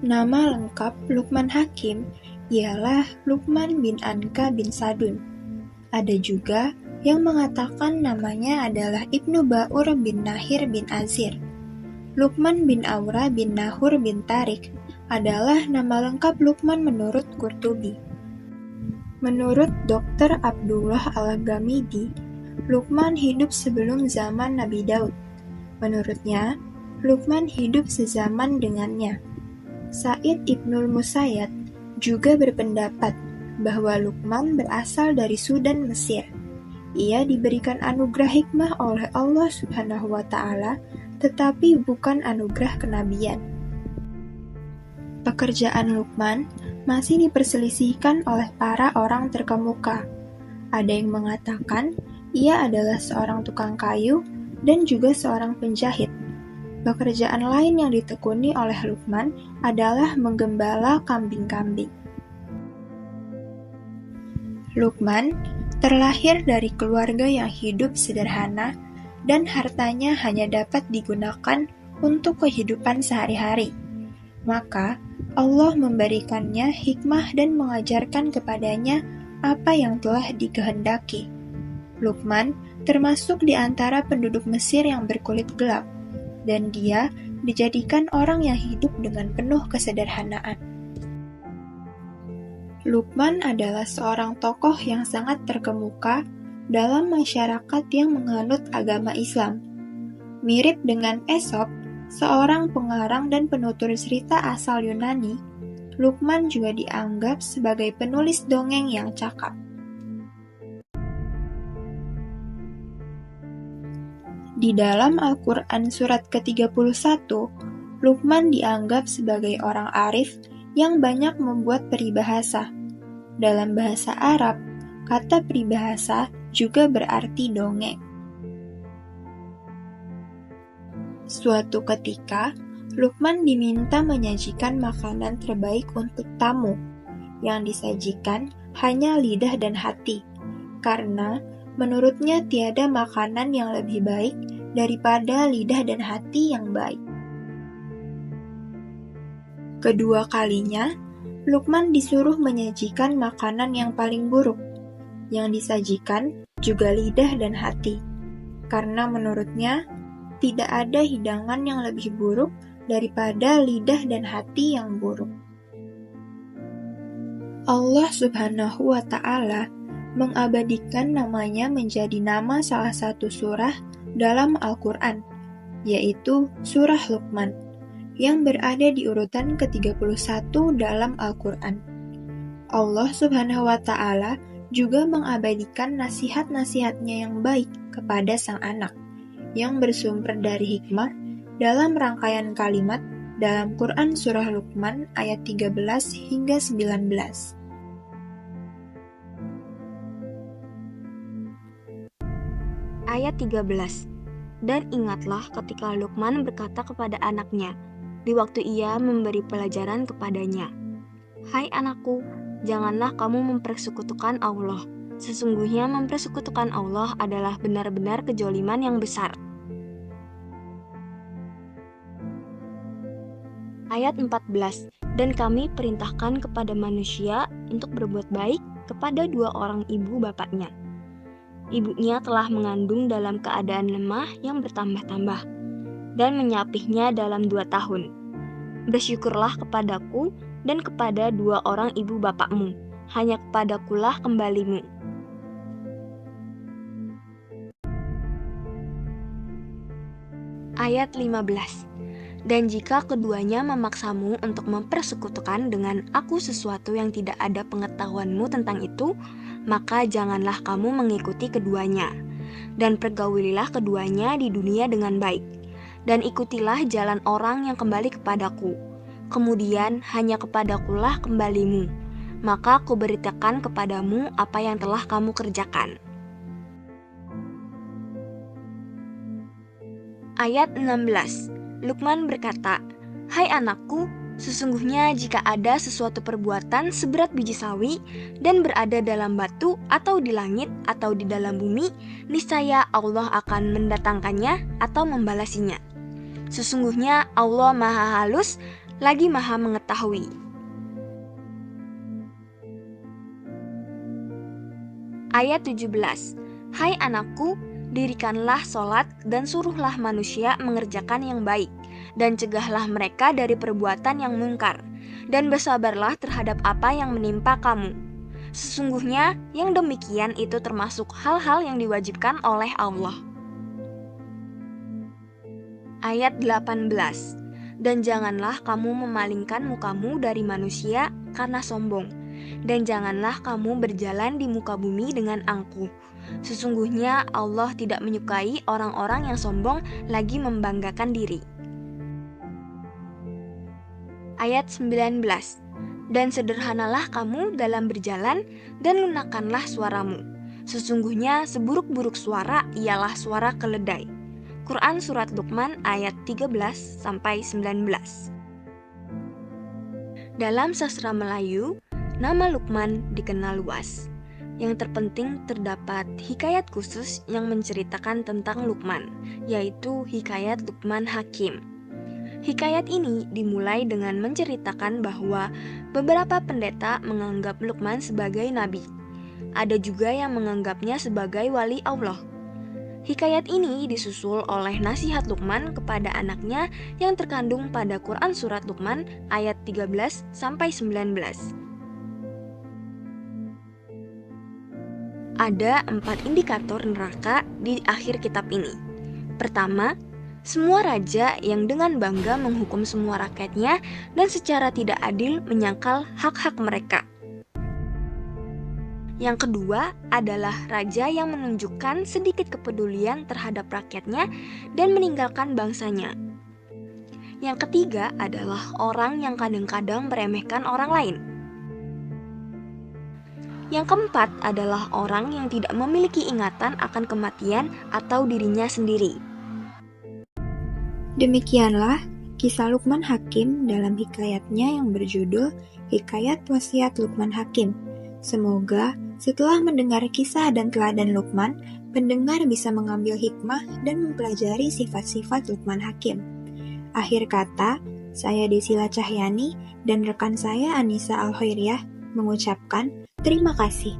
Nama lengkap Luqman Hakim ialah Luqman bin Anka bin Sadun. Ada juga yang mengatakan namanya adalah Ibnu Ba'ur bin Nahir bin Azir. Luqman bin Aura bin Nahur bin Tarik adalah nama lengkap Luqman menurut Qurtubi. Menurut Dr. Abdullah Al-Ghamidi, Luqman hidup sebelum zaman Nabi Daud. Menurutnya, Luqman hidup sezaman dengannya. Sa'id Ibnul Musayyad juga berpendapat bahwa Luqman berasal dari Sudan, Mesir. Ia diberikan anugerah hikmah oleh Allah Subhanahu wa Ta'ala, tetapi bukan anugerah kenabian. Pekerjaan Luqman masih diperselisihkan oleh para orang terkemuka. Ada yang mengatakan ia adalah seorang tukang kayu dan juga seorang penjahit. Pekerjaan lain yang ditekuni oleh Luqman adalah menggembala kambing-kambing. Luqman terlahir dari keluarga yang hidup sederhana dan hartanya hanya dapat digunakan untuk kehidupan sehari-hari. Maka Allah memberikannya hikmah dan mengajarkan kepadanya apa yang telah dikehendaki. Luqman termasuk di antara penduduk Mesir yang berkulit gelap, dan dia dijadikan orang yang hidup dengan penuh kesederhanaan. Luqman adalah seorang tokoh yang sangat terkemuka dalam masyarakat yang menganut agama Islam. Mirip dengan Aesop, seorang pengarang dan penutur cerita asal Yunani, Luqman juga dianggap sebagai penulis dongeng yang cakap. Di dalam Al-Quran surat ke-31, Luqman dianggap sebagai orang arif yang banyak membuat peribahasa. Dalam bahasa Arab, kata peribahasa juga berarti dongeng. Suatu ketika, Luqman diminta menyajikan makanan terbaik untuk tamu. Yang disajikan hanya lidah dan hati, karena menurutnya tiada makanan yang lebih baik daripada lidah dan hati yang baik. Kedua kalinya, Luqman disuruh menyajikan makanan yang paling buruk. Yang disajikan juga lidah dan hati, karena menurutnya tidak ada hidangan yang lebih buruk daripada lidah dan hati yang buruk. Allah Subhanahu wa Ta'ala mengabadikan namanya menjadi nama salah satu surah dalam Al-Quran, yaitu Surah Luqman, yang berada di urutan ke-31 dalam Al-Quran. Allah Subhanahu wa Ta'ala juga mengabadikan nasihat-nasihatnya yang baik kepada sang anak, yang bersumber dari hikmah dalam rangkaian kalimat dalam Quran Surah Luqman ayat 13 hingga 19. Ayat 13. Dan ingatlah ketika Luqman berkata kepada anaknya, di waktu ia memberi pelajaran kepadanya, "Hai anakku, janganlah kamu mempersekutukan Allah. Sesungguhnya mempersekutukan Allah adalah benar-benar kedzaliman yang besar." Ayat 14. Dan kami perintahkan kepada manusia untuk berbuat baik kepada dua orang ibu bapaknya. Ibunya telah mengandung dalam keadaan lemah yang bertambah-tambah, dan menyapihnya dalam 2 tahun. Bersyukurlah kepadaku dan kepada dua orang ibu bapakmu, hanya kepadakulah kembalimu. Ayat 15. Dan jika keduanya memaksamu untuk mempersekutukan dengan aku sesuatu yang tidak ada pengetahuanmu tentang itu, maka janganlah kamu mengikuti keduanya, dan pergaulilah keduanya di dunia dengan baik, dan ikutilah jalan orang yang kembali kepadaku. Kemudian hanya kepadakulah kembalimu, maka kuberitakan kepadamu apa yang telah kamu kerjakan. Ayat 16. Luqman berkata, "Hai anakku, sesungguhnya jika ada sesuatu perbuatan seberat biji sawi dan berada dalam batu atau di langit atau di dalam bumi, niscaya Allah akan mendatangkannya atau membalasinya. Sesungguhnya Allah Maha Halus lagi Maha Mengetahui. Ayat 17. Hai anakku, dirikanlah sholat dan suruhlah manusia mengerjakan yang baik, dan cegahlah mereka dari perbuatan yang mungkar, dan bersabarlah terhadap apa yang menimpa kamu. Sesungguhnya yang demikian itu termasuk hal-hal yang diwajibkan oleh Allah. Ayat 18. Dan janganlah kamu memalingkan mukamu dari manusia karena sombong, dan janganlah kamu berjalan di muka bumi dengan angkuh. Sesungguhnya Allah tidak menyukai orang-orang yang sombong lagi membanggakan diri. Ayat 19. Dan sederhanalah kamu dalam berjalan, dan lunakkanlah suaramu. Sesungguhnya seburuk-buruk suara ialah suara keledai. Quran Surat Luqman ayat 13-19. Dalam sastra Melayu, nama Luqman dikenal luas. Yang terpenting terdapat hikayat khusus yang menceritakan tentang Luqman, yaitu hikayat Luqman Hakim. Hikayat ini dimulai dengan menceritakan bahwa beberapa pendeta menganggap Luqman sebagai nabi. Ada juga yang menganggapnya sebagai wali Allah. Hikayat ini disusul oleh nasihat Luqman kepada anaknya yang terkandung pada Quran Surat Luqman ayat 13-19. Ada 4 indikator neraka di akhir kitab ini. Pertama, semua raja yang dengan bangga menghukum semua rakyatnya dan secara tidak adil menyangkal hak-hak mereka. Yang kedua adalah raja yang menunjukkan sedikit kepedulian terhadap rakyatnya dan meninggalkan bangsanya. Yang ketiga adalah orang yang kadang-kadang meremehkan orang lain. Yang keempat adalah orang yang tidak memiliki ingatan akan kematian atau dirinya sendiri. Demikianlah kisah Luqman Hakim dalam hikayatnya yang berjudul Hikayat Wasiat Luqman Hakim. Semoga setelah mendengar kisah dan teladan Luqman, pendengar bisa mengambil hikmah dan mempelajari sifat-sifat Luqman Hakim. Akhir kata, saya Desila Cahyani dan rekan saya Anissa Al-Khairiyah mengucapkan terima kasih.